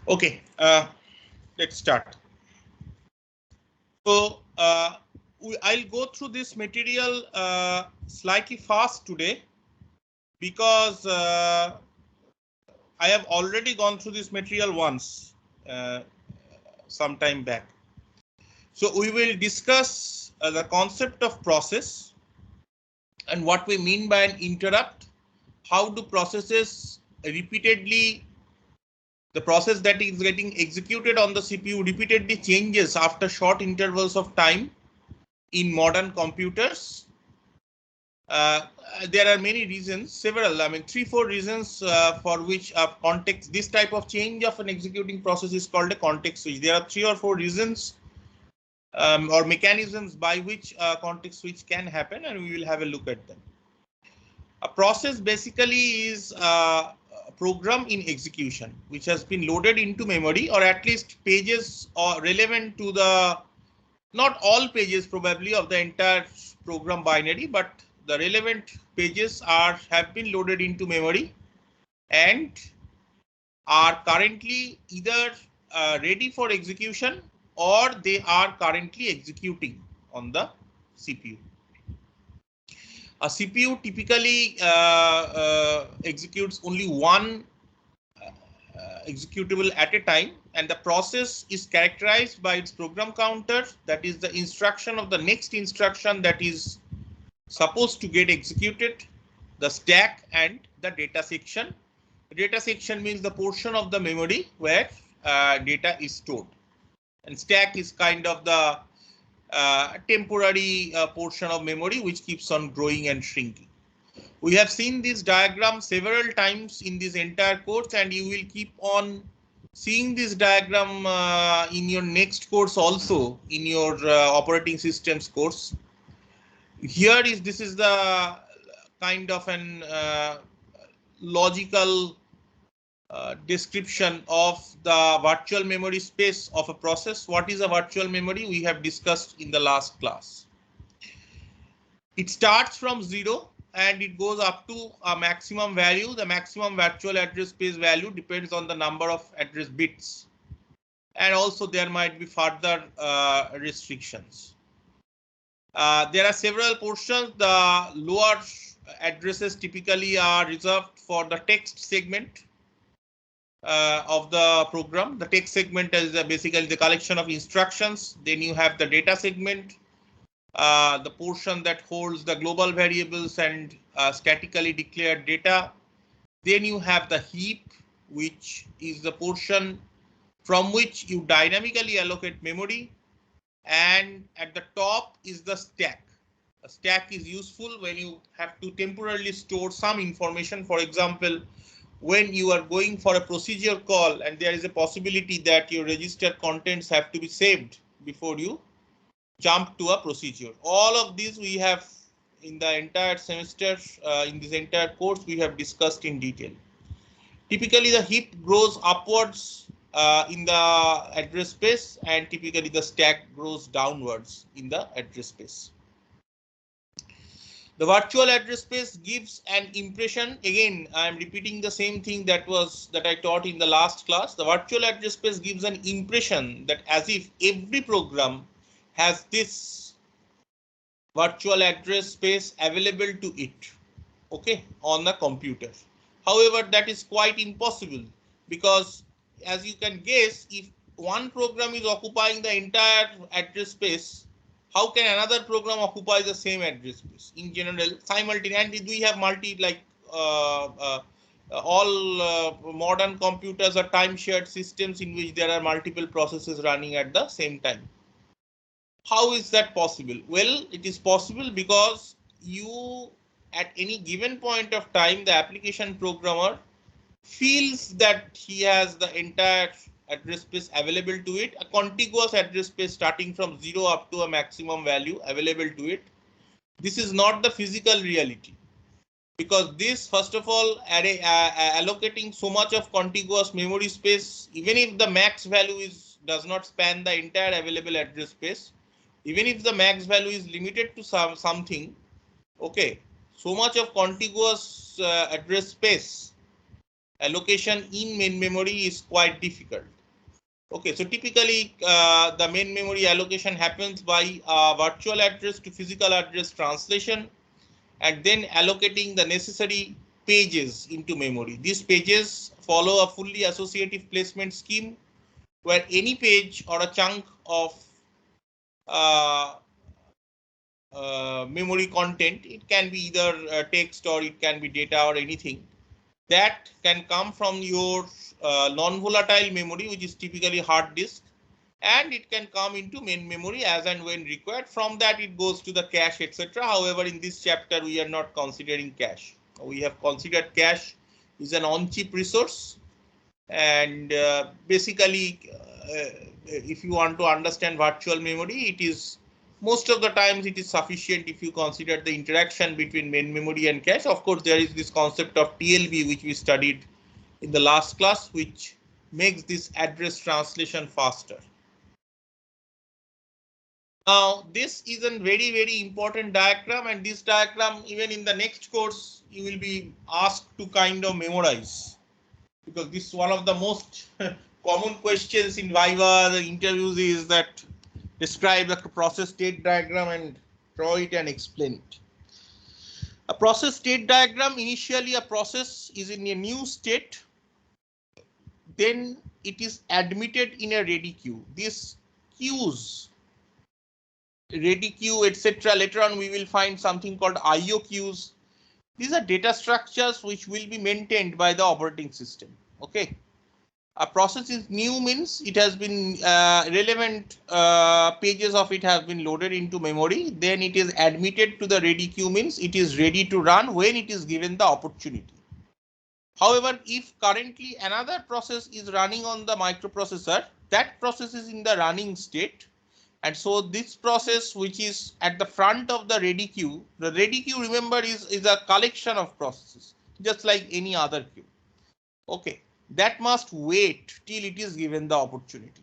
Okay, let's start. So I'll go through this material slightly fast today because I have already gone through this material once some time back. So we will discuss the concept of process and what we mean by an interrupt. How do processes repeatedly, the process that is getting executed on the CPU repeatedly changes after short intervals of time in modern computers. There are many reasons, several, I mean, 3-4 reasons for which context, this type of change of an executing process is called a context switch. There are 3 or 4 reasons or mechanisms by which context switch can happen, and we will have a look at them. A process basically is a program in execution which has been loaded into memory, or at least pages or relevant to the, not all pages probably of the entire program binary, but the relevant pages have been loaded into memory and are currently either ready for execution or they are currently executing on the CPU. A CPU typically executes only one executable at a time, and the process is characterized by its program counter, that is the instruction of the next instruction that is supposed to get executed, the stack, and the data section. The data section means the portion of the memory where data is stored, and stack is kind of the temporary portion of memory which keeps on growing and shrinking. We have seen this diagram several times in this entire course, and you will keep on seeing this diagram in your next course also, in your operating systems course. Here is, this is the kind of an logical description of the virtual memory space of a process. What is a virtual memory? We have discussed in the last class. It starts from 0 and it goes up to a maximum value. The maximum virtual address space value depends on the number of address bits, and also there might be further restrictions. There are several portions. The lower addresses typically are reserved for the text segment of the program. The text segment is basically the collection of instructions. Then you have the data segment, the portion that holds the global variables and statically declared data. Then you have the heap, which is the portion from which you dynamically allocate memory. And at the top is the stack. A stack is useful when you have to temporarily store some information. For example, when you are going for a procedure call and there is a possibility that your register contents have to be saved before you jump to a procedure. All of these we have in the entire semester, in this entire course we have discussed in detail. Typically the heap grows upwards in the address space, and typically the stack grows downwards in the address space. The virtual address space gives an impression. Again, I am repeating the same thing that I taught in the last class. The virtual address space gives an impression that as if every program has this virtual address space available to it, okay, on the computer. However, that is quite impossible, because as you can guess, if one program is occupying the entire address space, how can another program occupy the same address space? In general, simultaneously, we have all modern computers are time shared systems in which there are multiple processes running at the same time. How is that possible? Well, it is possible because you, at any given point of time, the application programmer feels that he has the entire address space available to it, a contiguous address space starting from 0 up to a maximum value available to it. This is not the physical reality, because this, first of all, allocating so much of contiguous memory space, even if the max value does not span the entire available address space, even if the max value is limited to something, okay, so much of contiguous address space allocation in main memory is quite difficult. Okay, so typically the main memory allocation happens by virtual address to physical address translation, and then allocating the necessary pages into memory. These pages follow a fully associative placement scheme where any page or a chunk of uh, memory content, it can be either text or it can be data or anything, that can come from your non-volatile memory, which is typically hard disk, and it can come into main memory as and when required. From that it goes to the cache, etc. However, in this chapter we are not considering cache. We have considered cache is an on-chip resource, and basically if you want to understand virtual memory, it is most of the times it is sufficient if you consider the interaction between main memory and cache. Of course, there is this concept of TLB which we studied in the last class, which makes this address translation faster. Now, this is a very, very important diagram, and this diagram, even in the next course, you will be asked to kind of memorize, because this is one of the most common questions in Viva, the interviews, is that describe the process state diagram and draw it and explain it. A process state diagram, initially a process is in a new state, then it is admitted in a ready queue. These queues, ready queue, etc. Later on we will find something called IO queues. These are data structures which will be maintained by the operating system. Okay. A process is new means it has been relevant pages of it have been loaded into memory. Then it is admitted to the ready queue means it is ready to run when it is given the opportunity. However, if currently another process is running on the microprocessor, that process is in the running state. And so this process, which is at the front of the ready queue, remember, is a collection of processes, just like any other queue. Okay, that must wait till it is given the opportunity.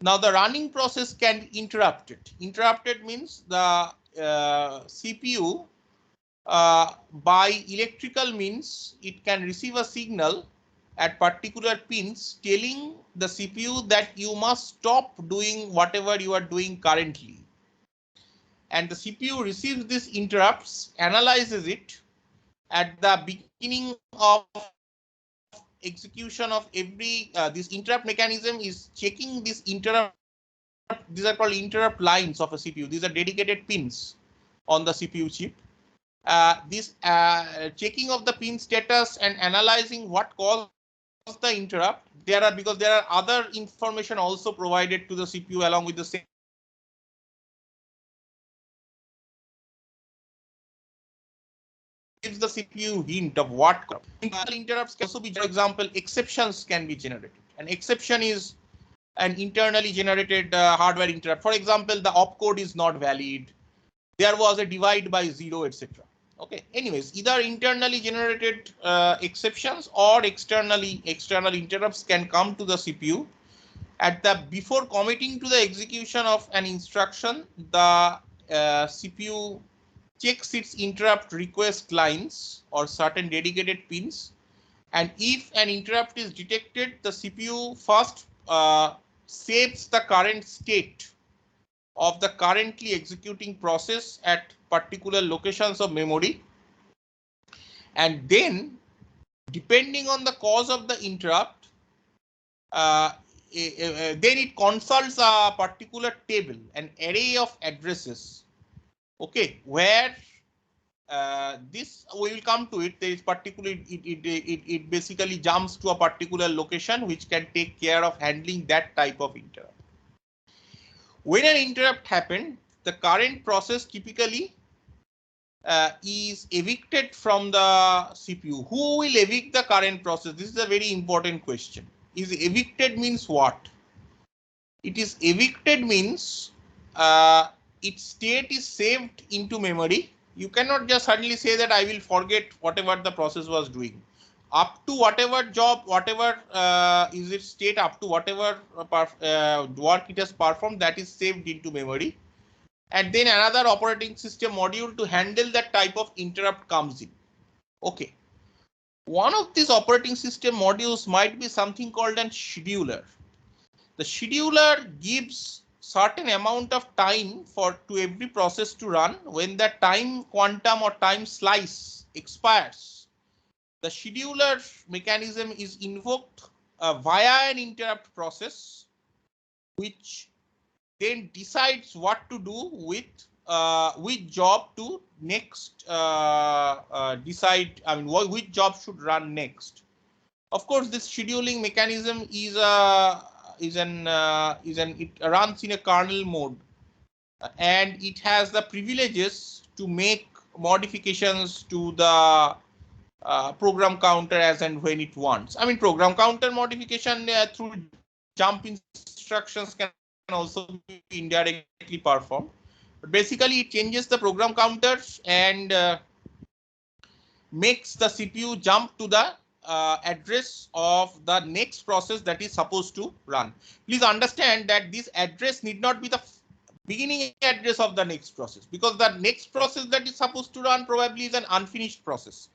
Now the running process can interrupt it. Interrupted means the CPU by electrical means, it can receive a signal at particular pins telling the CPU that you must stop doing whatever you are doing currently. And the CPU receives these interrupts, analyzes it at the beginning of execution of every this interrupt mechanism is checking this interrupt. These are called interrupt lines of a CPU. These are dedicated pins on the CPU chip. This checking of the pin status and analyzing what caused the interrupt. Because there are other information also provided to the CPU along with the same. Gives the CPU hint of what interrupts can also be. For example, exceptions can be generated. An exception is an internally generated hardware interrupt. For example, the opcode is not valid. There was a divide by 0, etc. Okay. Anyways, either internally generated exceptions or external interrupts can come to the CPU. Before committing to the execution of an instruction, the CPU checks its interrupt request lines or certain dedicated pins. And if an interrupt is detected, the CPU first saves the current state of the currently executing process at particular locations of memory. And then, depending on the cause of the interrupt, then it consults a particular table, an array of addresses. Okay, where this we will come to it. There is particularly it basically jumps to a particular location which can take care of handling that type of interrupt. When an interrupt happened, the current process typically is evicted from the CPU. Who will evict the current process? This is a very important question. Is evicted means what? It is evicted means its state is saved into memory. You cannot just suddenly say that I will forget whatever the process was doing. Up to whatever job, whatever is its state, up to whatever work it has performed, that is saved into memory. And then another operating system module to handle that type of interrupt comes in. Okay. One of these operating system modules might be something called a scheduler. The scheduler gives certain amount of time to every process to run. When the time quantum or time slice expires, the scheduler mechanism is invoked via an interrupt process, which then decides what to do with which job to next decide. I mean, which job should run next. Of course, this scheduling mechanism is it runs in a kernel mode, and it has the privileges to make modifications to the program counter as and when it wants. I mean, program counter modification through jump instructions can also be indirectly performed. But basically, it changes the program counters and makes the CPU jump to the address of the next process that is supposed to run. Please understand that this address need not be the beginning address of the next process, because the next process that is supposed to run probably is an unfinished process.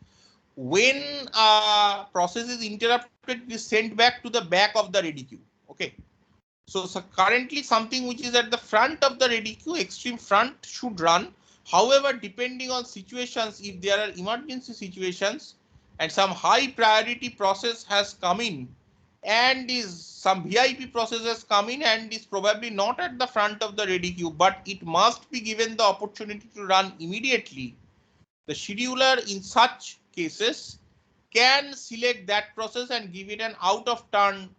When a process is interrupted, it is sent back to the back of the ready queue. Okay. So currently something which is at the front of the ready queue, extreme front, should run. However, depending on situations, if there are emergency situations and some high priority process has come in and some VIP process has come in and is probably not at the front of the ready queue, but it must be given the opportunity to run immediately, the scheduler in such cases can select that process and give it an out of turn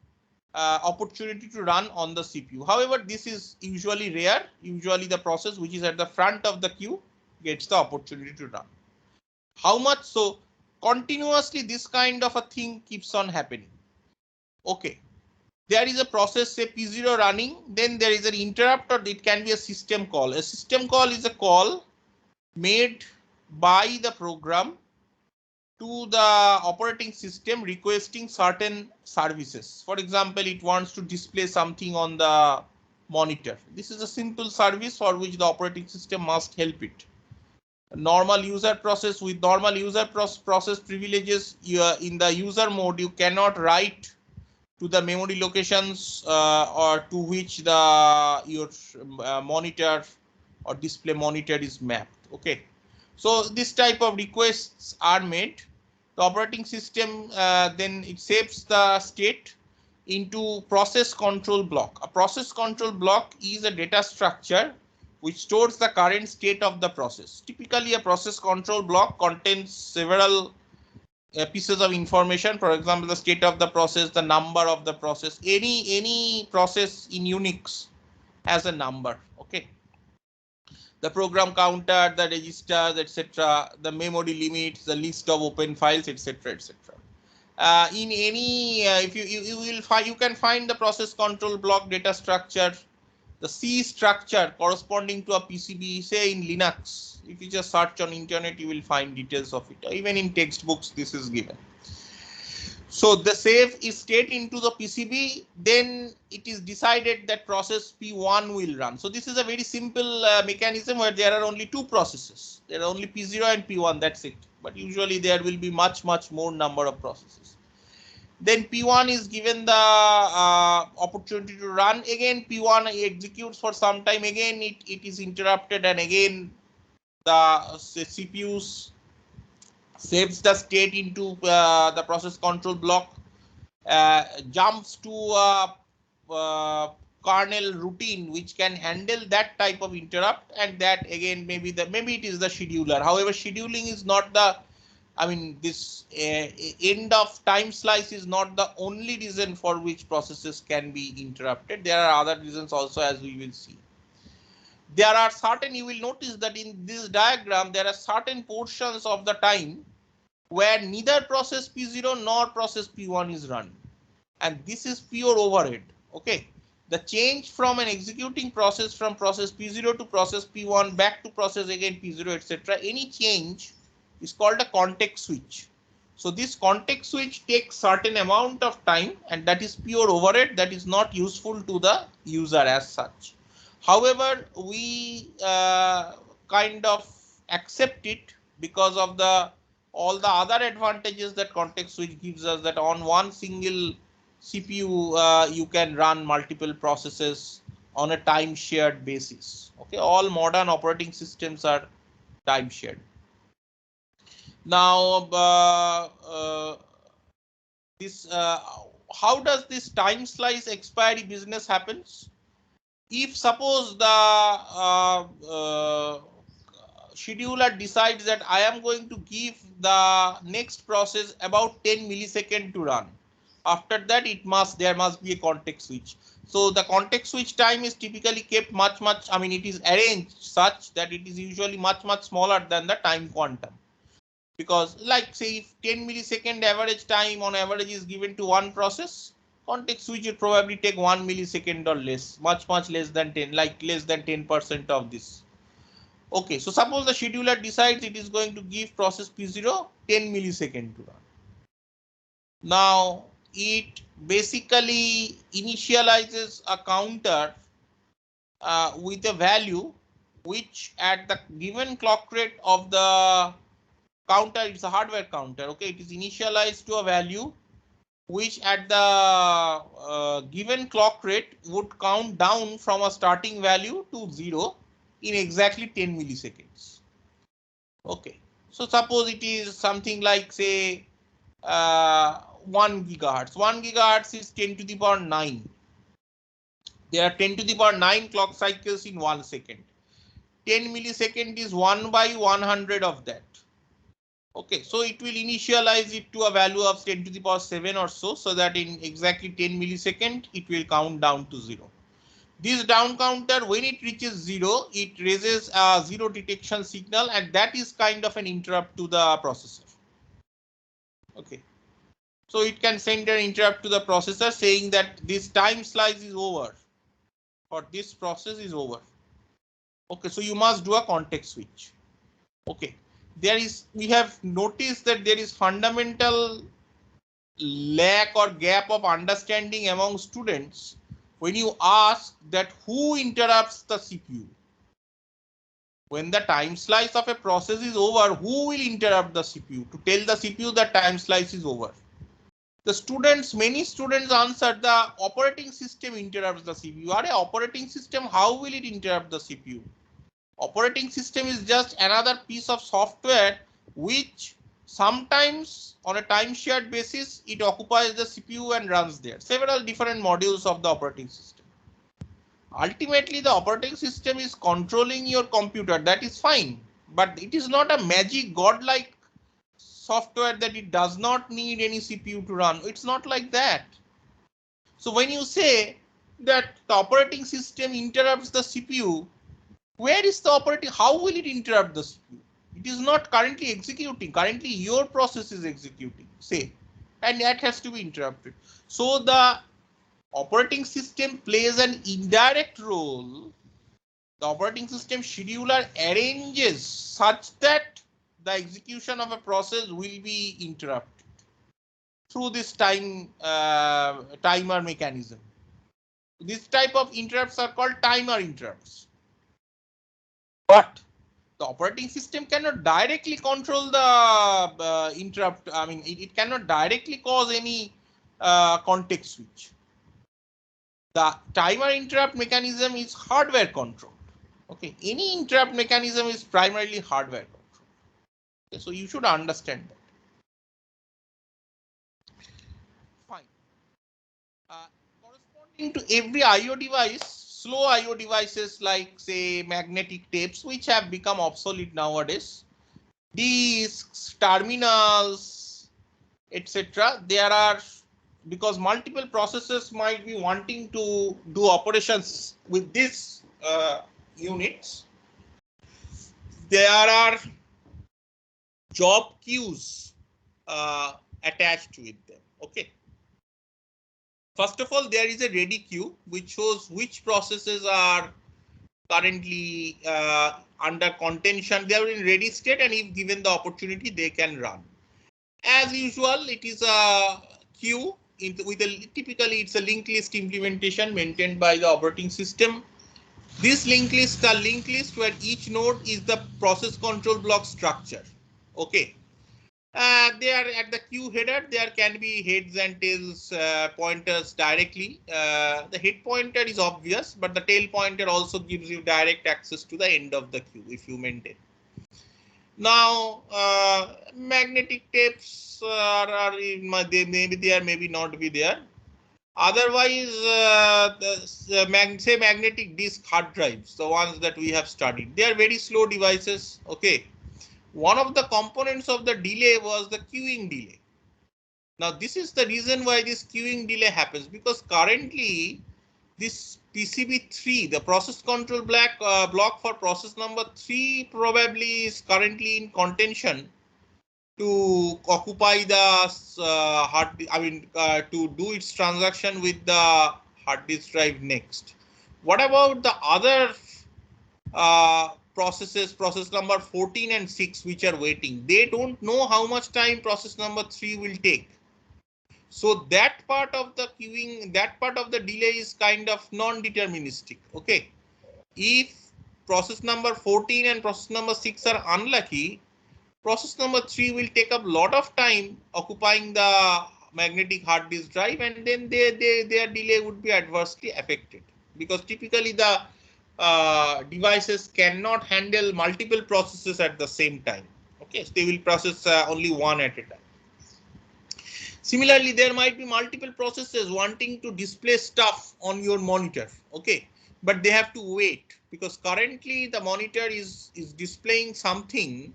opportunity to run on the CPU. However, this is usually rare. Usually the process which is at the front of the queue gets the opportunity to run. How much so? Continuously this kind of a thing keeps on happening. Okay. There is a process, say P0 running, then there is an interrupt, or it can be a system call. A system call is a call made by the program to the operating system requesting certain services. For example, it wants to display something on the monitor. This is a simple service for which the operating system must help it. A normal user process with normal user process privileges, in the user mode, you cannot write to the memory locations or to which your monitor or display monitor is mapped. Okay. So this type of requests are made. The operating system then it saves the state into process control block. A process control block is a data structure which stores the current state of the process. Typically, a process control block contains several pieces of information. For example, the state of the process, the number of the process. Any process in Unix has a number. Okay. The program counter, the registers, etc., the memory limits, the list of open files, etc., etc. In any, if you will find, you can find the process control block data structure, the C structure corresponding to a PCB, say in Linux. If you just search on internet, you will find details of it. Even in textbooks, this is given. So the save is state into the PCB, then it is decided that process P1 will run. So this is a very simple mechanism where there are only two processes. There are only P0 and P1, that's it. But usually there will be much more number of processes. Then P1 is given the opportunity to run. Again, P1 executes for some time. Again, it is interrupted, and again the CPUs saves the state into the process control block, jumps to a kernel routine which can handle that type of interrupt, and that again maybe it is the scheduler. However, scheduling is not the, I mean, this end of time slice is not the only reason for which processes can be interrupted. There are other reasons also, as we will see. There are certain, you will notice that in this diagram, there are certain portions of the time where neither process P0 nor process P1 is run. And this is pure overhead. Okay. The change from an executing process from process P0 to process P1 back to process again P0, etc. Any change is called a context switch. So this context switch takes certain amount of time, and that is pure overhead that is not useful to the user as such. However, we kind of accept it because of all the other advantages that context switch gives us, that on one single CPU, you can run multiple processes on a time shared basis. Okay, all modern operating systems are time shared. Now, how does this time slice expiry business happens? If suppose the scheduler decides that I am going to give the next process about 10 milliseconds to run. After that, there must be a context switch. So the context switch time is typically kept much, it is arranged such that it is usually much smaller than the time quantum. Because like say if 10 millisecond average time on average is given to one process, context switch will probably take 1 millisecond or less, much less than 10, like less than 10% of this. Okay, so suppose the scheduler decides it is going to give process P0 10 millisecond to run. Now it basically initializes a counter with a value which at the given clock rate of the counter, it's a hardware counter. Okay, it is initialized to a value which at the given clock rate would count down from a starting value to 0 in exactly 10 milliseconds. Okay, so suppose it is something like say 1 gigahertz. 1 gigahertz is 10 to the power 9. There are 10 to the power 9 clock cycles in 1 second. 10 millisecond is 1 by 100 of that. Okay, so it will initialize it to a value of 10 to the power 7 or so that in exactly 10 millisecond, it will count down to 0. This down counter, when it reaches 0, it raises a 0 detection signal, and that is kind of an interrupt to the processor. Okay, so it can send an interrupt to the processor saying that this time slice is over or this process is over. Okay, so you must do a context switch. Okay, we have noticed that there is fundamental lack or gap of understanding among students when you ask that who interrupts the CPU. When the time slice of a process is over, who will interrupt the CPU to tell the CPU that time slice is over? Many students answered the operating system interrupts the CPU. Are a operating system, how will it interrupt the CPU? Operating system is just another piece of software which sometimes on a time shared basis it occupies the CPU and runs there. Several different modules of the operating system. Ultimately, the operating system is controlling your computer. That is fine, but it is not a magic godlike software that it does not need any CPU to run. It's not like that. So when you say that the operating system interrupts the CPU, where is the operating? How will it interrupt the CPU? It is not currently executing. Currently, your process is executing, say, and that has to be interrupted. So the operating system plays an indirect role. The operating system scheduler arranges such that the execution of a process will be interrupted through this timer mechanism. This type of interrupts are called timer interrupts. But the operating system cannot directly control the interrupt. It cannot directly cause any context switch. The timer interrupt mechanism is hardware controlled. Okay, any interrupt mechanism is primarily hardware controlled. Okay, so you should understand that. Fine. Corresponding to every IO device, slow IO devices like say magnetic tapes, which have become obsolete nowadays, disks, terminals, etc. There are, because multiple processors might be wanting to do operations with these units, there are job queues attached with them. Okay. First of all, there is a ready queue which shows which processes are currently under contention. They are in ready state, and if given the opportunity, they can run. As usual, it is a queue typically it's a linked list implementation maintained by the operating system. This linked list, the linked list where each node is the process control block structure. Okay. They are at the queue header. There can be heads and tails pointers directly. The head pointer is obvious, but the tail pointer also gives you direct access to the end of the queue if you maintain. Now, magnetic tapes they maybe there, maybe not be there. Otherwise, say magnetic disk hard drives, the ones that we have studied, they are very slow devices. Okay. One of the components of the delay was the queuing delay. Now, this is the reason why this queuing delay happens, because currently this PCB3, the process control block for process number 3 probably is currently in contention to occupy the to do its transaction with the hard disk drive next. What about the other process number 14 and 6, which are waiting? They don't know how much time process number 3 will take. So that part of the queuing, that part of the delay is kind of non-deterministic. Okay. If process number 14 and process number 6 are unlucky, process number 3 will take up a lot of time occupying the magnetic hard disk drive, and then their delay would be adversely affected, because typically the devices cannot handle multiple processes at the same time. Okay, so they will process only one at a time. Similarly, there might be multiple processes wanting to display stuff on your monitor. Okay, but they have to wait, because currently the monitor is displaying something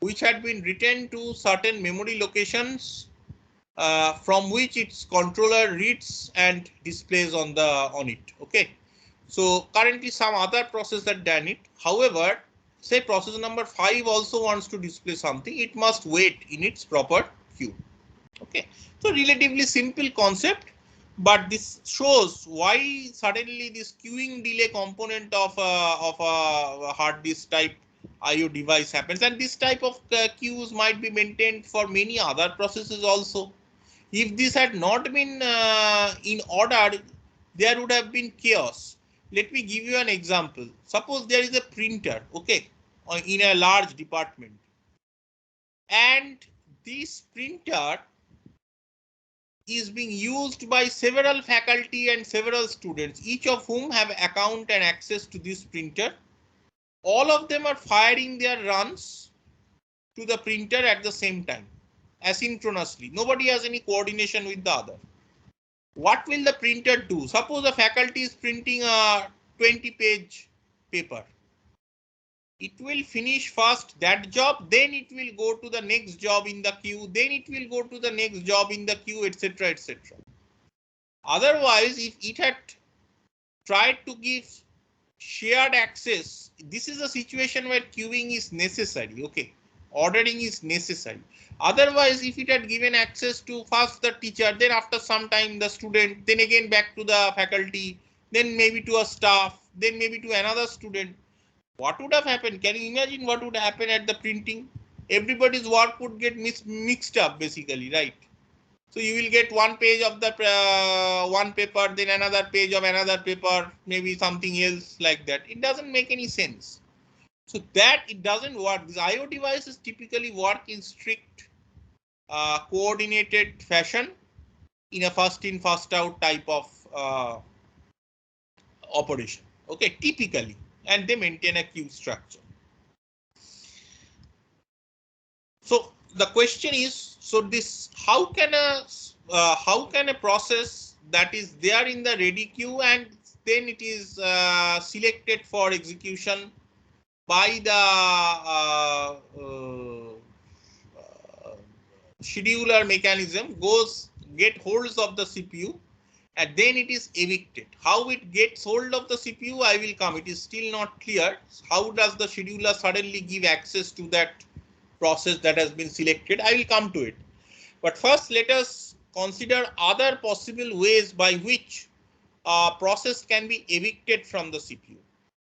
which had been written to certain memory locations from which its controller reads and displays on it. Okay, so currently some other process had done it. However, say process number 5 also wants to display something, it must wait in its proper queue. Okay, so relatively simple concept, but this shows why suddenly this queuing delay component of a hard disk type IO device happens, and this type of queues might be maintained for many other processes also. If this had not been in order, there would have been chaos. Let me give you an example. Suppose there is a printer, okay, in a large department, and this printer is being used by several faculty and several students, each of whom have account and access to this printer. All of them are firing their runs to the printer at the same time, asynchronously. Nobody has any coordination with the other. What will the printer do? Suppose the faculty is printing a 20-page paper. It will finish first that job, then it will go to the next job in the queue, then it will go to the next job in the queue, etc., etc. Otherwise, if it had tried to give shared access, this is a situation where queuing is necessary. Okay, ordering is necessary. Otherwise, if it had given access to first the teacher, then after some time the student, then again back to the faculty, then maybe to a staff, then maybe to another student, what would have happened? Can you imagine what would happen at the printing? Everybody's work would get mixed up basically, right? So you will get one page of the one paper, then another page of another paper, maybe something else like that. It doesn't make any sense. So that it doesn't work. These IO devices typically work in strict coordinated fashion in a first in first out type of operation. Okay, typically, and they maintain a queue structure. So the question is, so this how can a process that is there in the ready queue and then it is selected for execution by the scheduler mechanism get holds of the CPU, and then it is evicted. How it gets hold of the CPU, I will come. It is still not clear. How does the scheduler suddenly give access to that process that has been selected? I will come to it. But first, let us consider other possible ways by which a process can be evicted from the CPU.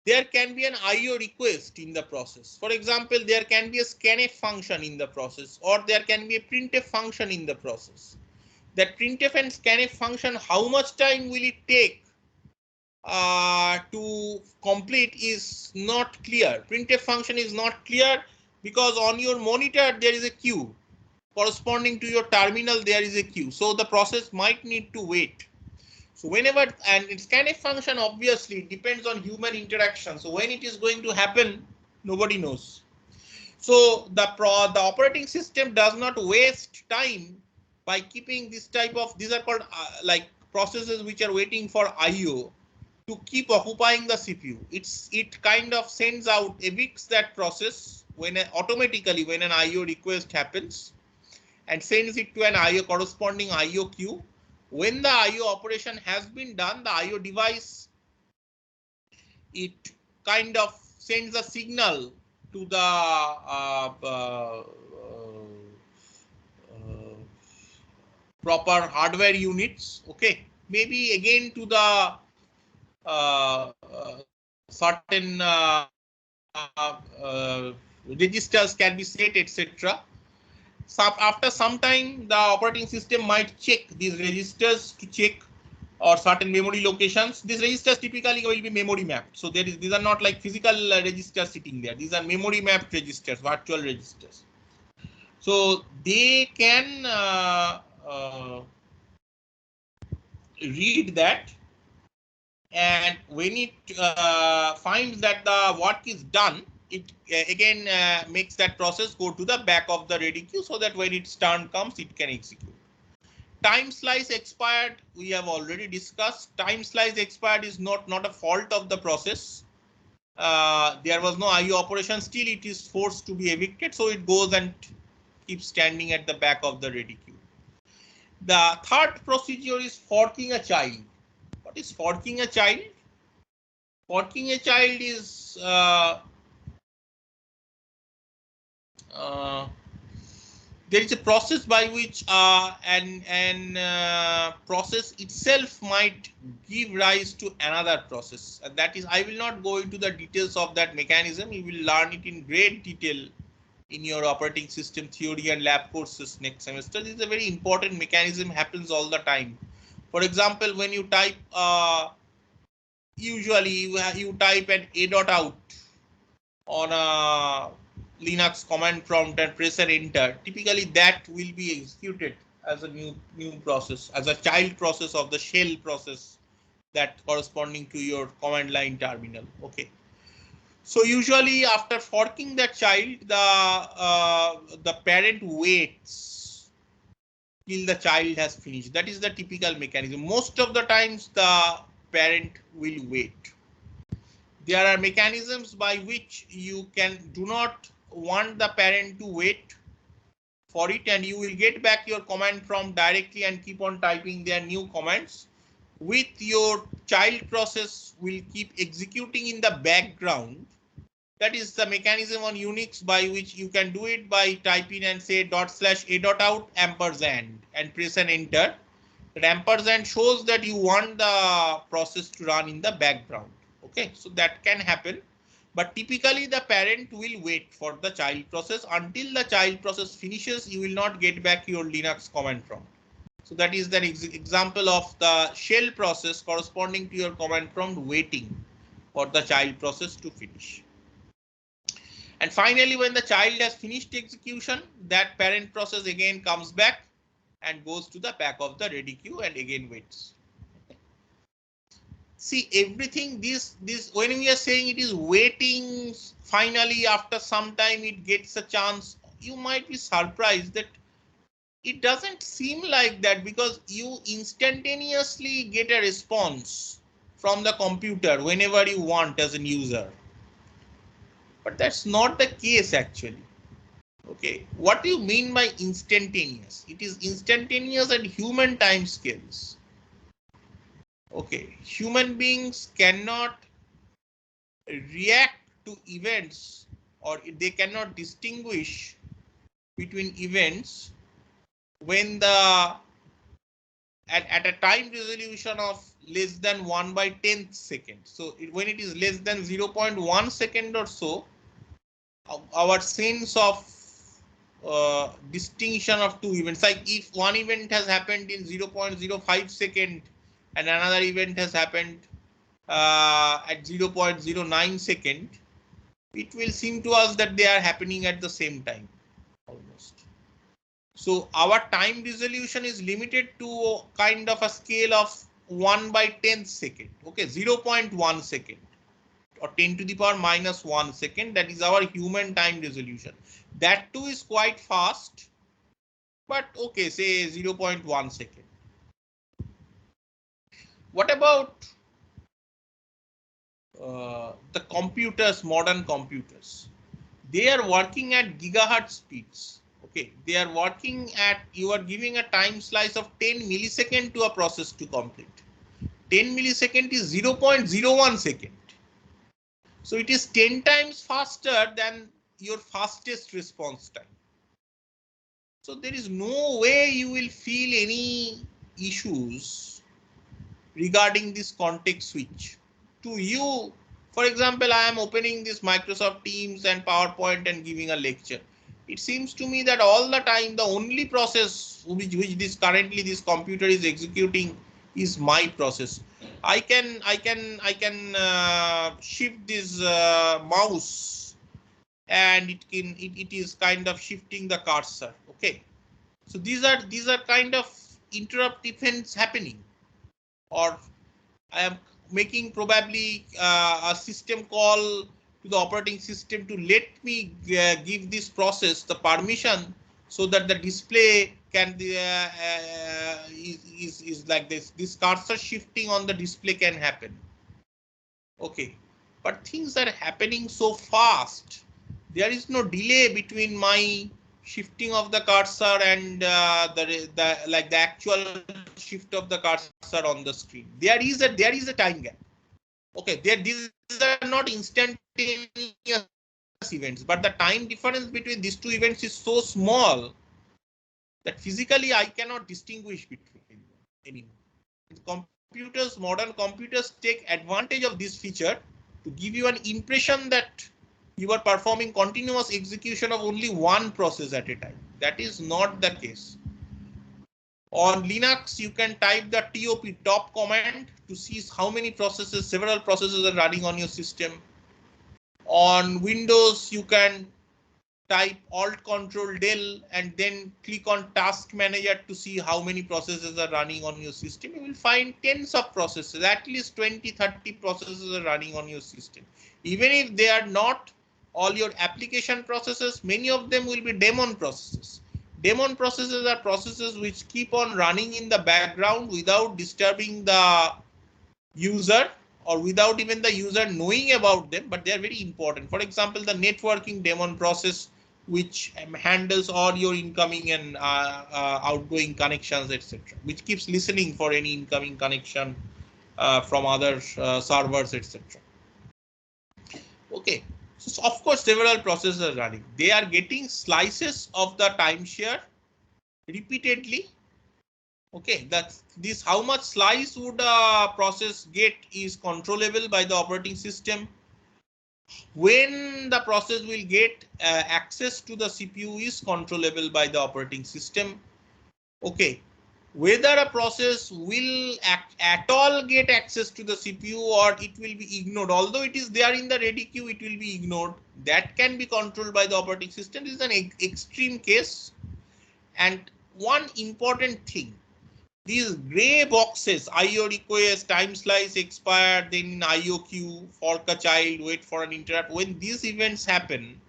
There can be an IO request in the process. For example, there can be a scanf function in the process, or there can be a printf function in the process. That printf and scanf function, how much time will it take to complete is not clear. Printf function is not clear because on your monitor there is a queue. corresponding to your terminal there is a queue. So the process might need to wait. So whenever, and its scanf function obviously depends on human interaction. So when it is going to happen, nobody knows. So the operating system does not waste time by keeping this type of, these are called like processes which are waiting for IO to keep occupying the CPU. It kind of sends out, evicts that process when automatically when an IO request happens, and sends it to an IO corresponding IO queue. When the IO operation has been done, the IO device, it kind of sends a signal to the proper hardware units. Okay, maybe again to the certain registers can be set, etc. After some time, the operating system might check these registers to check or certain memory locations. These registers typically will be memory mapped. So these are not like physical registers sitting there. These are memory mapped registers, virtual registers. So they can read that, and when it finds that the work is done, it again makes that process go to the back of the ready queue, so that when its turn comes, it can execute. Time slice expired, we have already discussed. Time slice expired is not a fault of the process. There was no IO operation, still it is forced to be evicted, so it goes and keeps standing at the back of the ready queue. The third procedure is forking a child. What is forking a child? Forking a child is there is a process by which an process itself might give rise to another process. And that is, I will not go into the details of that mechanism. You will learn it in great detail in your operating system theory and lab courses next semester. This is a very important mechanism, happens all the time. For example, when you type, usually you type an a.out on a Linux command prompt and press an enter. Typically that will be executed as a new process, as a child process of the shell process that corresponding to your command line terminal. Okay. So usually after forking that child, the parent waits till the child has finished. That is the typical mechanism. Most of the times the parent will wait. There are mechanisms by which you do not want the parent to wait for it, and you will get back your command prompt directly and keep on typing their new commands. With your child process will keep executing in the background. That is the mechanism on Unix by which you can do it by typing and say /a.out ampersand and press an enter. That ampersand shows that you want the process to run in the background. Okay, so that can happen, but typically the parent will wait for the child process until the child process finishes. You will not get back your Linux command prompt. So that is the example of the shell process corresponding to your command prompt waiting for the child process to finish. And finally, when the child has finished execution, that parent process again comes back and goes to the back of the ready queue and again waits. See, everything this when we are saying it is waiting, finally after some time it gets a chance, you might be surprised that it doesn't seem like that, because you instantaneously get a response from the computer whenever you want as a user. But that's not the case actually. Okay, what do you mean by instantaneous? It is instantaneous at human time scales. Okay, human beings cannot react to events, or they cannot distinguish between events when the at a time resolution of less than 1/10th second. So when it is less than 0.1 second or so, our sense of distinction of two events, like if one event has happened in 0.05 second and another event has happened at 0.09 second, it will seem to us that they are happening at the same time almost. So our time resolution is limited to kind of a scale of 1/10 second. Okay, 0.1 second or 10 to the power minus 1 second. That is our human time resolution. That too is quite fast, but okay, say 0.1 second. What about the computers, modern computers? They are working at gigahertz speeds. Okay, they are working at, you are giving a time slice of 10 millisecond to a process to complete. 10 millisecond is 0.01 second. So it is 10 times faster than your fastest response time. So there is no way you will feel any issues regarding this context switch. To you, for example, I am opening this Microsoft Teams and PowerPoint and giving a lecture. It seems to me that all the time the only process which this currently this computer is executing is my process. I can shift this mouse, and it is kind of shifting the cursor. Okay, so these are kind of interrupt events happening, or I am making probably a system call to the operating system to let me give this process the permission so that the display can is like this. This cursor shifting on the display can happen. Okay, but things are happening so fast. There is no delay between my shifting of the cursor and the actual shift of the cursor on the screen. There is a time gap. Okay, these are not instantaneous events, but the time difference between these two events is so small that physically I cannot distinguish between them anymore. Modern computers take advantage of this feature to give you an impression that you are performing continuous execution of only one process at a time. That is not the case. On Linux, you can type the top command to see how many processes, several processes are running on your system. On Windows, you can type Alt Control Del and then click on Task Manager to see how many processes are running on your system. You will find tens of processes, at least 20, 30 processes are running on your system. Even if they are not all your application processes, many of them will be daemon processes. Daemon processes are processes which keep on running in the background without disturbing the user or without even the user knowing about them, but they are very important. For example, the networking daemon process, which handles all your incoming and outgoing connections, etc., which keeps listening for any incoming connection from other servers, etc. Okay, so of course several processes are running. They are getting slices of the timeshare repeatedly. Okay, that's this, how much slice would a process get is controllable by the operating system. When the process will get access to the CPU is controllable by the operating system. Okay, whether a process will at all get access to the CPU or it will be ignored, although it is there in the ready queue, it will be ignored. That can be controlled by the operating system. This is an extreme case. And one important thing, these gray boxes, IO request, time slice expired, then in IO queue, fork a child, wait for an interrupt. When these events happen,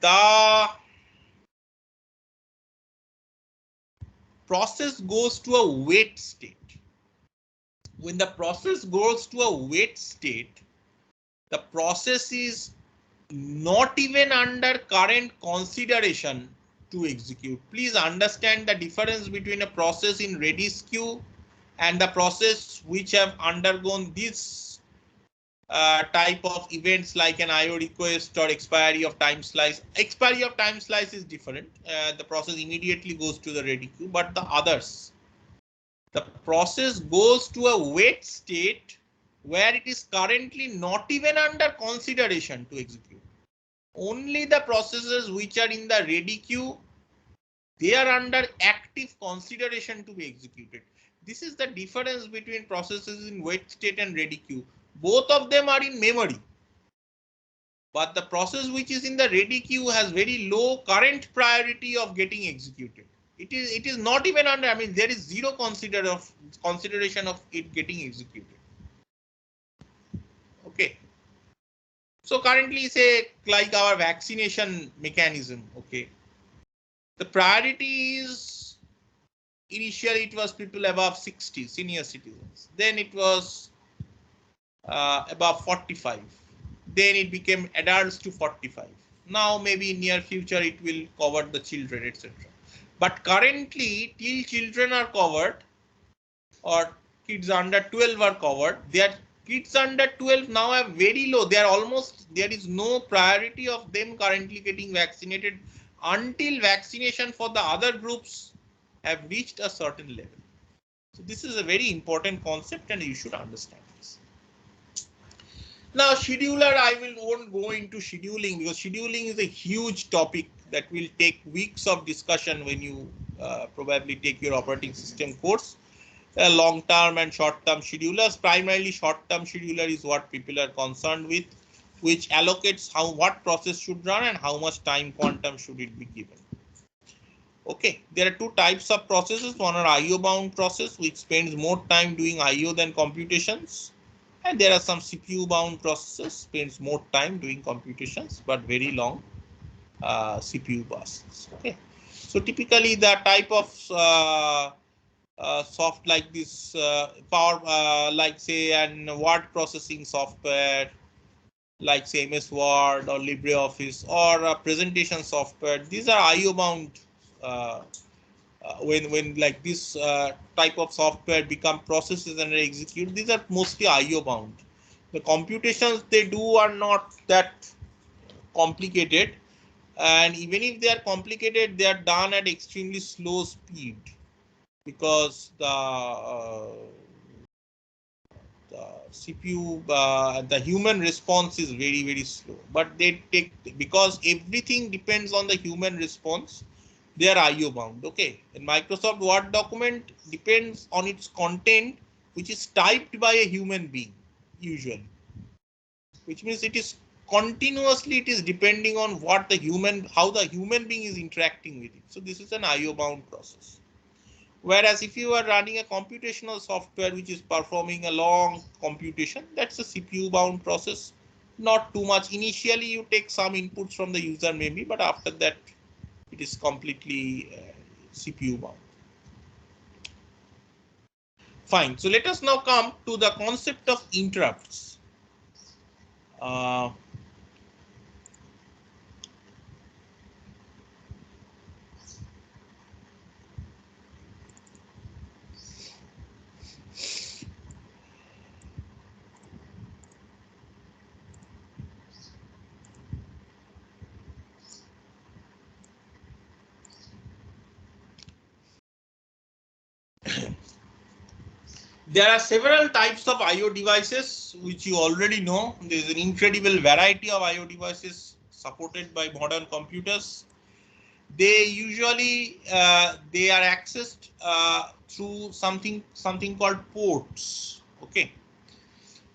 the process goes to a wait state. When the process goes to a wait state, the process is not even under current consideration to execute. Please understand the difference between a process in ready queue and the process which have undergone this type of events like an IO request or expiry of time slice. Expiry of time slice is different. The process immediately goes to the ready queue, but the others, the process goes to a wait state where it is currently not even under consideration to execute. Only the processes which are in the ready queue, they are under active consideration to be executed. This is the difference between processes in wait state and ready queue. Both of them are in memory, but the process which is in the ready queue has very low current priority of getting executed. It is not even under, I mean, there is zero consideration of it getting executed. Okay. So currently, say like our vaccination mechanism, okay. The priority is initially it was people above 60, senior citizens. Then it was above 45. Then it became adults to 45. Now maybe in near future it will cover the children, etc. But currently till children are covered or kids under 12 are covered, their kids under 12 now are very low. They are almost, there is no priority of them currently getting vaccinated until vaccination for the other groups have reached a certain level. So this is a very important concept and you should understand this. Now scheduler, won't go into scheduling because scheduling is a huge topic that will take weeks of discussion when you probably take your operating system course. Long-term and short-term schedulers. Primarily short-term scheduler is what people are concerned with, which allocates what process should run and how much time quantum should it be given. Okay, there are two types of processes. One are IO bound process, which spends more time doing IO than computations. And there are some CPU bound processes, spends more time doing computations, but very long CPU bursts. Okay, so typically the type of soft like this power, like say and word processing software, like say MS Word or LibreOffice or presentation software. These are IO bound. When like this type of software become processes and execute, these are mostly IO bound. The computations they do are not that complicated, and even if they are complicated, they are done at extremely slow speed because the CPU, the human response is very, very slow. But they take, because everything depends on the human response, they are IO bound. Okay, and Microsoft Word document depends on its content, which is typed by a human being usually, which means it is continuously, it is depending on what the human, how the human being is interacting with it. So this is an IO bound process. Whereas if you are running a computational software which is performing a long computation, that's a CPU bound process. Not too much. Initially, you take some inputs from the user maybe, but after that, it is completely CPU bound. Fine. So let us now come to the concept of interrupts. There are several types of IO devices which you already know. There is an incredible variety of IO devices supported by modern computers. They usually they are accessed through something called ports. Okay,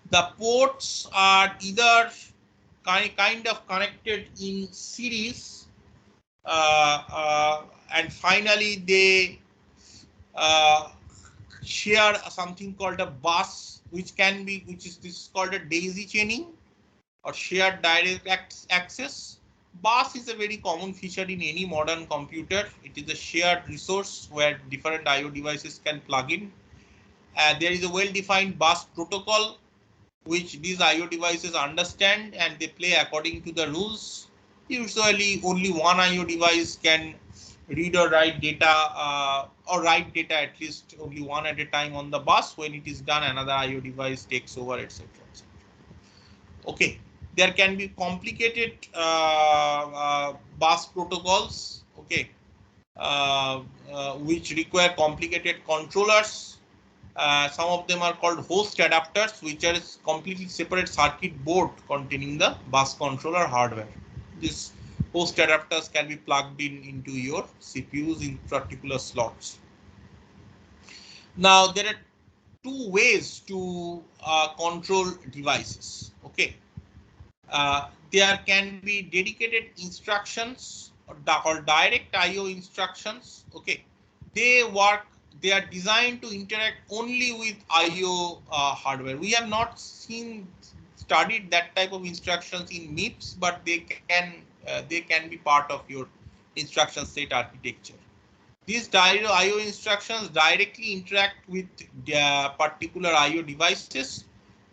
the ports are either kind of connected in series, and finally they share something called a bus, which is this is called a daisy chaining or shared direct access. Bus is a very common feature in any modern computer. It is a shared resource where different IO devices can plug in. There is a well-defined bus protocol which these IO devices understand and they play according to the rules. Usually only one IO device can read or write data, or write data at least only one at a time on the bus. When it is done, another IO device takes over, etc. Okay, there can be complicated bus protocols, okay, which require complicated controllers. Some of them are called host adapters, which are completely separate circuit board containing the bus controller hardware. These host adapters can be plugged into your CPUs in particular slots. Now there are two ways to control devices. Okay, there can be dedicated instructions or direct IO instructions. Okay, they are designed to interact only with IO hardware. We have not studied that type of instructions in MIPS, but they can be part of your instruction set architecture. These IO instructions directly interact with particular IO devices,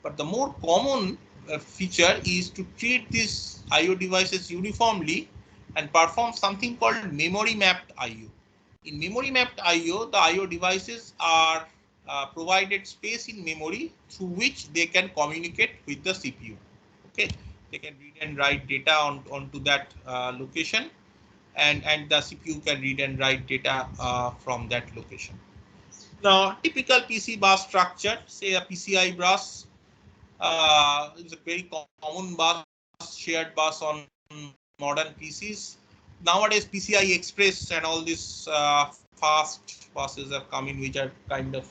but the more common feature is to treat these IO devices uniformly and perform something called memory mapped IO. In memory mapped IO, the IO devices are provided space in memory through which they can communicate with the CPU. Okay, they can read and write data onto that location, and the CPU can read and write data from that location. Now, typical PC bus structure, say a PCI bus, is a very common bus, shared bus on modern PCs. Nowadays, PCI Express and all these fast buses have come in, which are kind of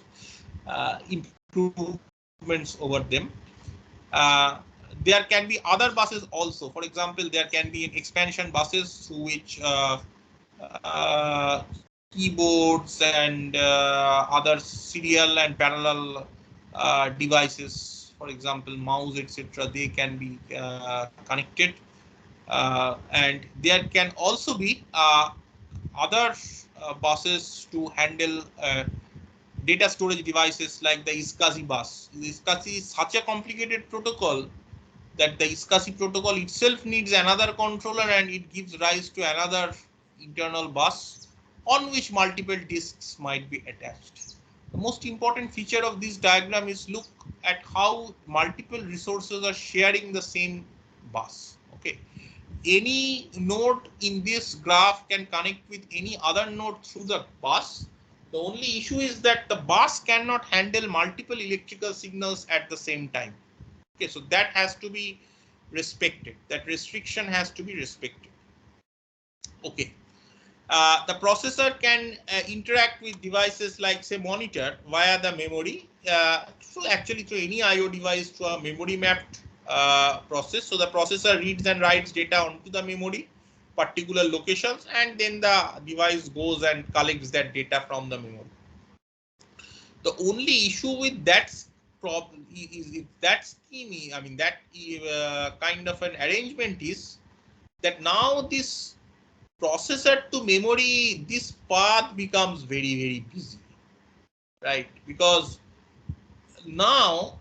improvements over them. There can be other buses also. For example, there can be expansion buses through which keyboards and other serial and parallel devices, for example, mouse, etc., they can be connected. And there can also be other buses to handle data storage devices like the iSCSI bus. The iSCSI is such a complicated protocol that the iSCSI protocol itself needs another controller, and it gives rise to another internal bus on which multiple disks might be attached. The most important feature of this diagram is look at how multiple resources are sharing the same bus. Okay, any node in this graph can connect with any other node through the bus. The only issue is that the bus cannot handle multiple electrical signals at the same time. Okay, so that has to be respected. That restriction has to be respected. Okay. The processor can interact with devices like, say, monitor via the memory. So actually through any IO device through a memory mapped process. So the processor reads and writes data onto the memory, particular locations, and then the device goes and collects that data from the memory. The only issue with that problem is that scheme, I mean that kind of an arrangement is that now this processor to memory, this path becomes very, very busy, right? Because now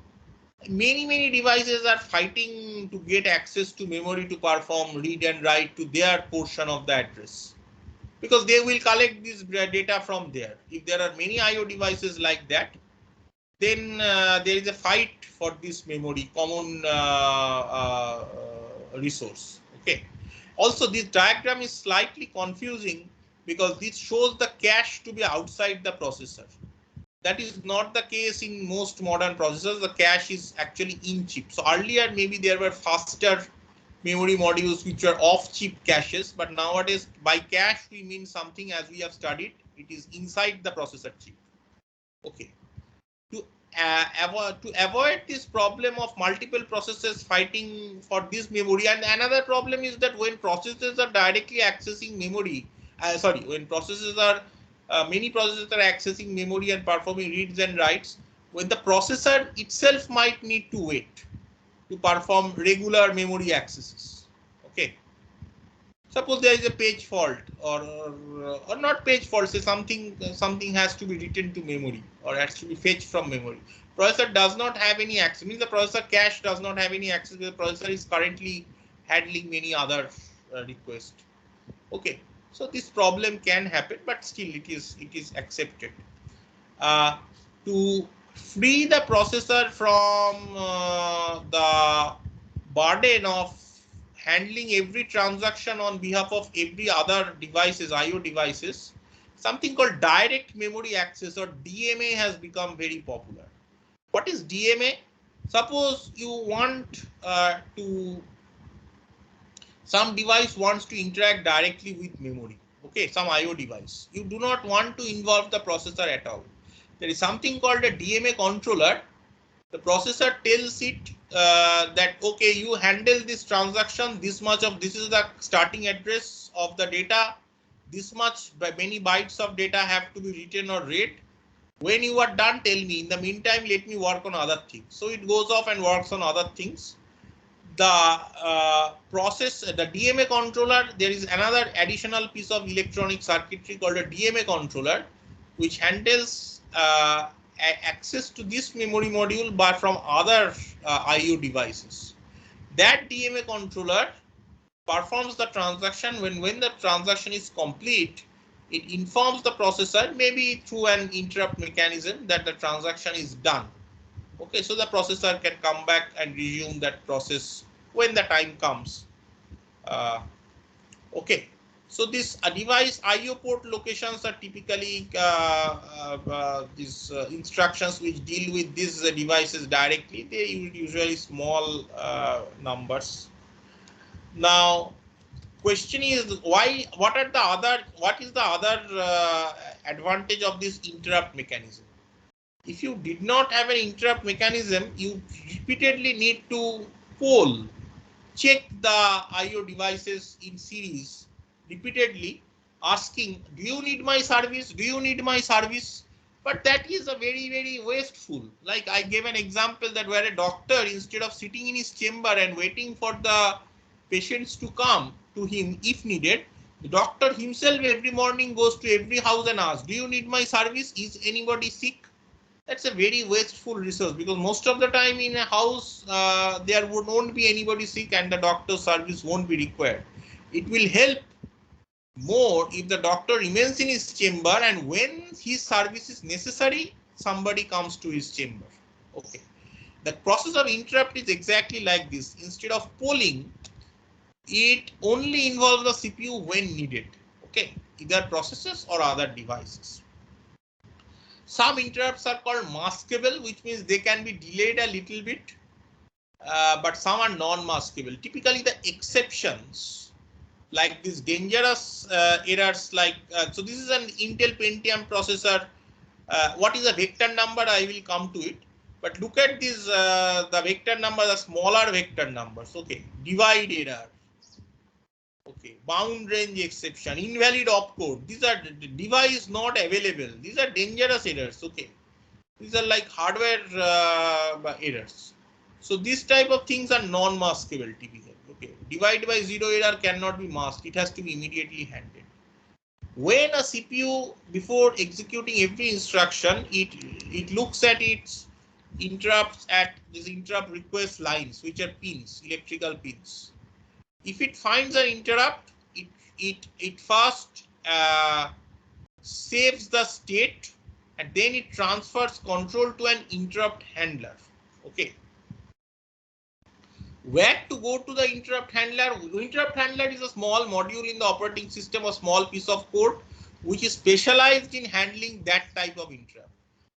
many devices are fighting to get access to memory to perform read and write to their portion of the address, because they will collect this data from there. If there are many IO devices like that, then there is a fight for this memory common resource. Okay. Also, this diagram is slightly confusing because this shows the cache to be outside the processor. That is not the case in most modern processors. The cache is actually in chip. So earlier, maybe there were faster memory modules which were off chip caches, but nowadays by cache we mean something, as we have studied, it is inside the processor chip. Okay. To avoid this problem of multiple processes fighting for this memory, and another problem is that when processes are directly accessing memory, when processes are many processes are accessing memory and performing reads and writes, when the processor itself might need to wait to perform regular memory accesses. Okay. Suppose there is a page fault or not page fault, say something has to be written to memory or has to be fetched from memory. Processor does not have any access, means the processor cache does not have any access, because the processor is currently handling many other requests. Okay, so this problem can happen, but still it is accepted. To free the processor from the burden of handling every transaction on behalf of every other devices, IO devices, something called direct memory access or DMA has become very popular. What is DMA? Suppose you want some device wants to interact directly with memory. Okay, some IO device. You do not want to involve the processor at all. There is something called a DMA controller The processor tells it that, okay, you handle this transaction, this much of this is the starting address of the data, this much by many bytes of data have to be written or read. When you are done, tell me. In the meantime, let me work on other things. So it goes off and works on other things. The the DMA controller, there is another additional piece of electronic circuitry called a DMA controller, which handles access to this memory module but from other IO devices. That DMA controller performs the transaction. When the transaction is complete, it informs the processor, maybe through an interrupt mechanism, that the transaction is done. Okay, so the processor can come back and resume that process when the time comes. Okay, so this device IO port locations are typically these instructions which deal with these devices directly. They usually small numbers. Now, question is why? What is the other advantage of this interrupt mechanism? If you did not have an interrupt mechanism, you repeatedly need to poll, check the IO devices in series repeatedly, asking, do you need my service? Do you need my service? But that is a very, very wasteful. Like I gave an example that where a doctor, instead of sitting in his chamber and waiting for the patients to come to him if needed, the doctor himself every morning goes to every house and asks, do you need my service? Is anybody sick? That's a very wasteful resource, because most of the time in a house there won't be anybody sick and the doctor's service won't be required. It will help more if the doctor remains in his chamber, and when his service is necessary, somebody comes to his chamber. Okay, the process of interrupt is exactly like this. Instead of polling, it only involves the CPU when needed. Okay, either processors or other devices. Some interrupts are called maskable, which means they can be delayed a little bit, but some are non-maskable. Typically, the exceptions, like these dangerous errors, like so this is an Intel Pentium processor. What is a vector number? I will come to it. But look at this, the vector number, the smaller vector numbers. Okay, divide error. Okay, bound range exception, invalid opcode. These are device not available. These are dangerous errors. Okay, these are like hardware errors. So this type of things are non-maskable typically. Okay, divide by zero error cannot be masked. It has to be immediately handled. When a CPU, before executing every instruction, it looks at its interrupts at these interrupt request lines, which are pins, electrical pins. If it finds an interrupt, it first saves the state, and then it transfers control to an interrupt handler. Okay. Where to go to the interrupt handler? Interrupt handler is a small module in the operating system, a small piece of code which is specialized in handling that type of interrupt.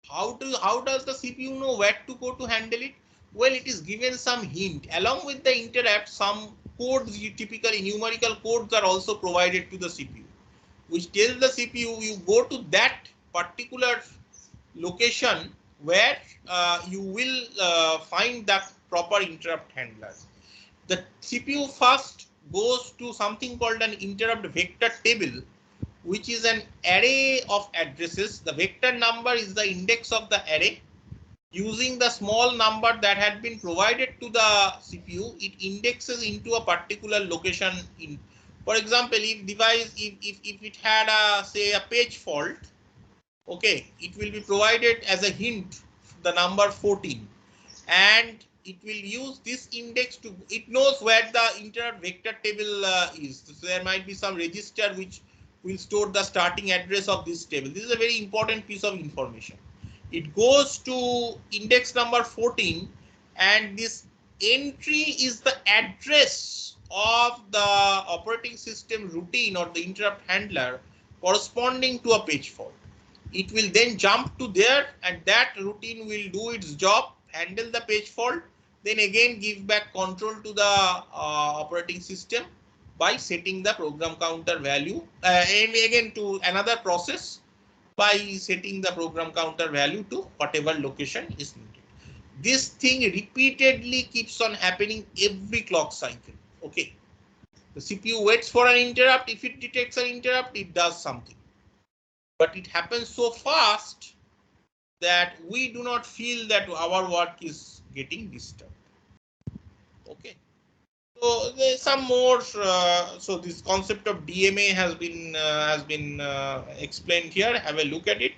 How does the CPU know where to go to handle it? Well, it is given some hint. Along with the interrupt, some codes, typically numerical codes, are also provided to the CPU, which tells the CPU you go to that particular location where you will find the proper interrupt handler. The CPU first goes to something called an interrupt vector table, which is an array of addresses. The vector number is the index of the array. Using the small number that had been provided to the CPU, it indexes into a particular location. In, for example, if it had a, say, a page fault, okay, it will be provided as a hint the number 14, and it will use this index to, it knows where the interrupt vector table is. So there might be some register which will store the starting address of this table. This is a very important piece of information. It goes to index number 14, and this entry is the address of the operating system routine or the interrupt handler corresponding to a page fault. It will then jump to there, and that routine will do its job, handle the page fault, then again give back control to the operating system by setting the program counter value, and again to another process by setting the program counter value to whatever location is needed. This thing repeatedly keeps on happening every clock cycle. Okay. The CPU waits for an interrupt. If it detects an interrupt, it does something. But it happens so fast that we do not feel that our work is getting disturbed. Okay. So there's some more. So this concept of DMA has been explained here. Have a look at it.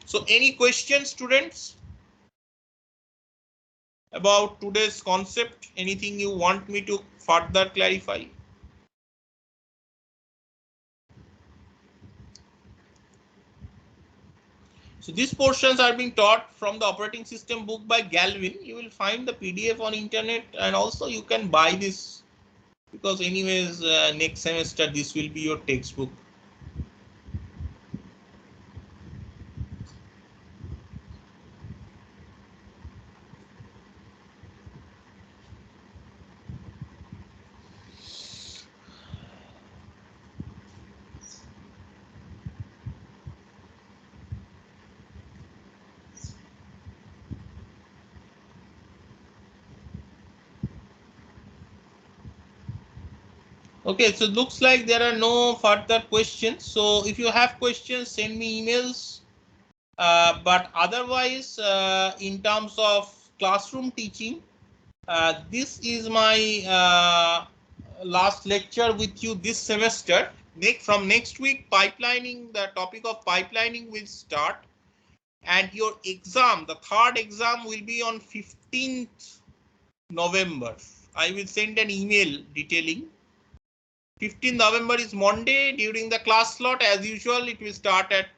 So any questions, students, about today's concept? Anything you want me to further clarify? So these portions are being taught from the operating system book by Galvin. You will find the PDF on internet, and also you can buy this because anyways next semester this will be your textbook. Okay, so looks like there are no further questions. So if you have questions, send me emails. But otherwise, in terms of classroom teaching, this is my last lecture with you this semester. From next week, pipelining, the topic of pipelining will start. And your exam, the third exam, will be on 15th November. I will send an email detailing. 15th November is Monday. During the class slot, as usual, it will start at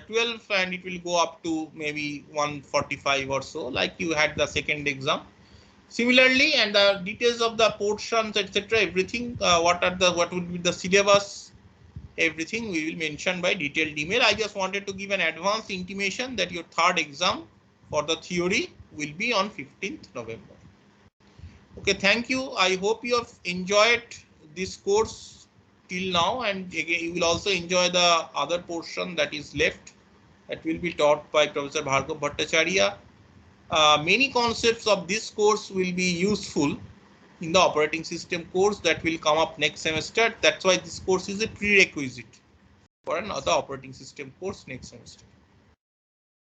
12 and it will go up to maybe 1:45 or so, like you had the second exam. Similarly, and the details of the portions, etc., everything, what would be the syllabus, everything we will mention by detailed email. I just wanted to give an advance intimation that your third exam for the theory will be on 15th November. Okay, thank you. I hope you have enjoyed this course till now, and again you will also enjoy the other portion that is left that will be taught by Professor Bhargav Bhattacharya. Many concepts of this course will be useful in the operating system course that will come up next semester. That's why this course is a prerequisite for another operating system course next semester.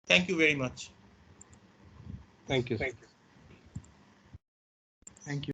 Thank you very much. Thank you. Thank you.